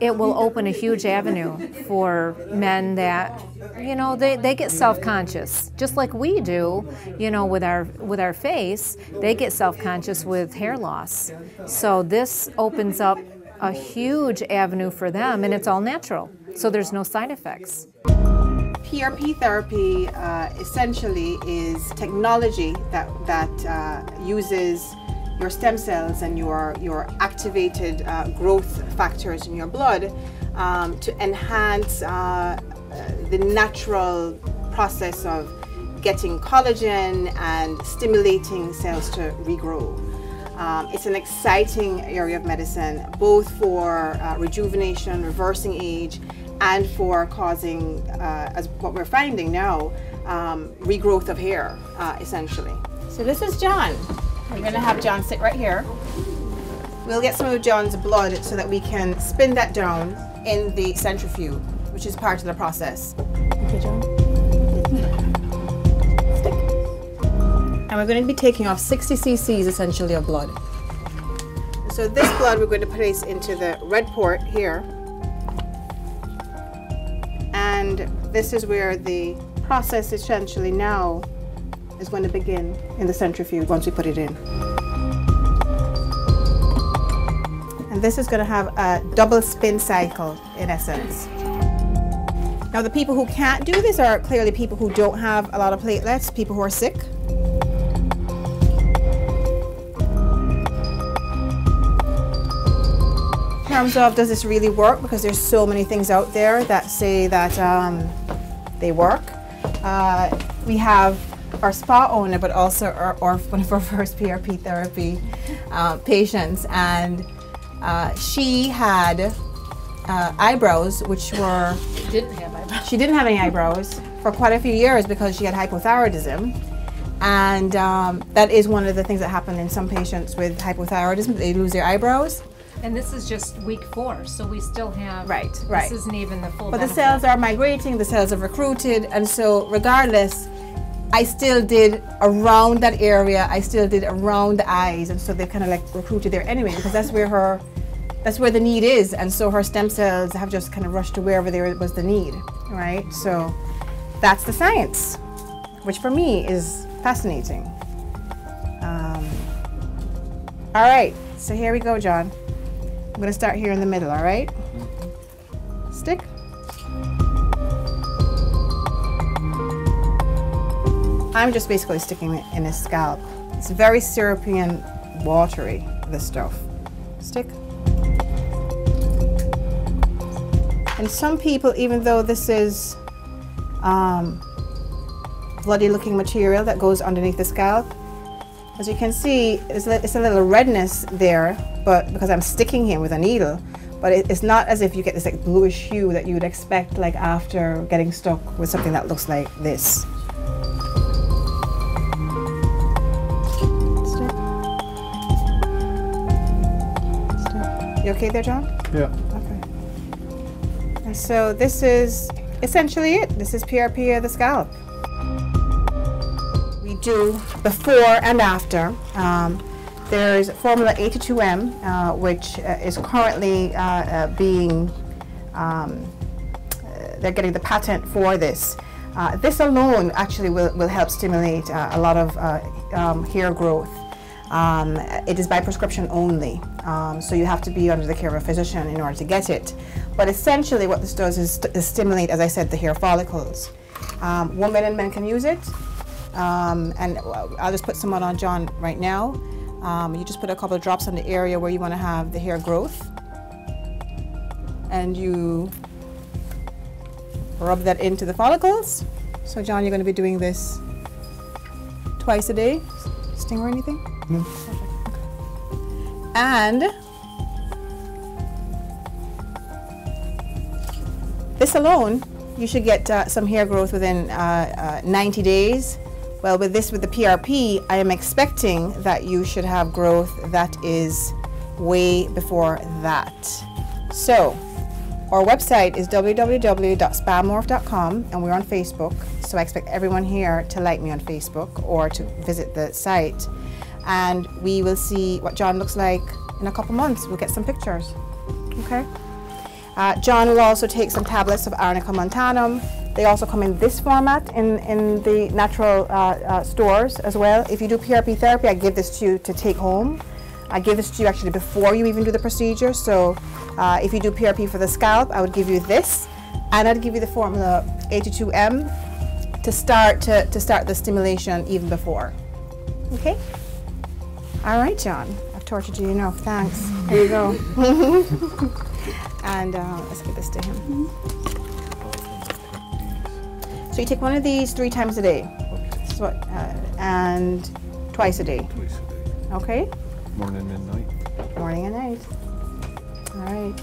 It will open a huge avenue for men that, you know, they get self-conscious, just like we do, you know, with our face. They get self-conscious with hair loss. So this opens up a huge avenue for them, and it's all natural, so there's no side effects. PRP therapy essentially is technology that uses your stem cells and your activated growth factors in your blood to enhance the natural process of getting collagen and stimulating cells to regrow. It's an exciting area of medicine, both for rejuvenation, reversing age, and for causing, as what we're finding now, regrowth of hair, essentially. So this is John. We're going to have John sit right here. We'll get some of John's blood so that we can spin that down in the centrifuge, which is part of the process. Okay, John. Stick. And we're going to be taking off 60 cc's essentially of blood. So this blood we're going to place into the red port here. And this is where the process essentially now is going to begin in the centrifuge once we put it in. And this is going to have a double spin cycle in essence. Now the people who can't do this are clearly people who don't have a lot of platelets, people who are sick. In terms of does this really work, because there's so many things out there that say that they work. We have our spa owner, but also one of our first PRP therapy patients, and she had eyebrows which were... She didn't have eyebrows. She didn't have any eyebrows for quite a few years because she had hypothyroidism, and that is one of the things that happen in some patients with hypothyroidism. They lose their eyebrows. And this is just week 4, so we still have... Right. This isn't even the full But benefit. the cells are migrating, the cells are recruited, and so regardless, I still did around that area, I still did around the eyes, and so they kind of like recruited there anyway, because that's where the need is, and so her stem cells have just kind of rushed to wherever there was the need, right? So that's the science, which for me is fascinating. All right, so here we go, John. I'm going to start here in the middle, all right? Stick. I'm just basically sticking it in his scalp. It's very syrupy and watery, this stuff. Stick. And some people, even though this is bloody looking material that goes underneath the scalp, as you can see, it's a little redness there, but because I'm sticking him with a needle, but it's not as if you get this like bluish hue that you would expect like after getting stuck with something that looks like this. You okay there, John? Yeah. Okay. And so this is essentially it. This is PRP of the scalp. We do before and after. There's formula 82M, which is currently being, they're getting the patent for this. This alone actually will help stimulate a lot of hair growth. It is by prescription only, so you have to be under the care of a physician in order to get it. But essentially what this does is stimulate, as I said, the hair follicles. Women and men can use it, and I'll just put some on John right now. You just put a couple of drops on the area where you want to have the hair growth, and you rub that into the follicles. So John, you're going to be doing this twice a day. Sting or anything? No. Okay. And this alone, you should get some hair growth within 90 days. Well, with the PRP, I am expecting that you should have growth that is way before that. So, our website is www.spamorph.com, and we're on Facebook. So I expect everyone here to like me on Facebook or to visit the site. And we will see what John looks like in a couple months. We'll get some pictures, okay? John will also take some tablets of Arnica montanum. They also come in this format in the natural stores as well. If you do PRP therapy, I give this to you to take home. I give this to you actually before you even do the procedure. So if you do PRP for the scalp, I would give you this, and I'd give you the formula 82M to start the stimulation even before. Okay? All right, John. I've tortured you enough. Thanks. Here you go. And let's give this to him. So you take one of these 3 times a day. So, and twice a day. Twice a day. Okay? Morning and night. Morning and night. All right.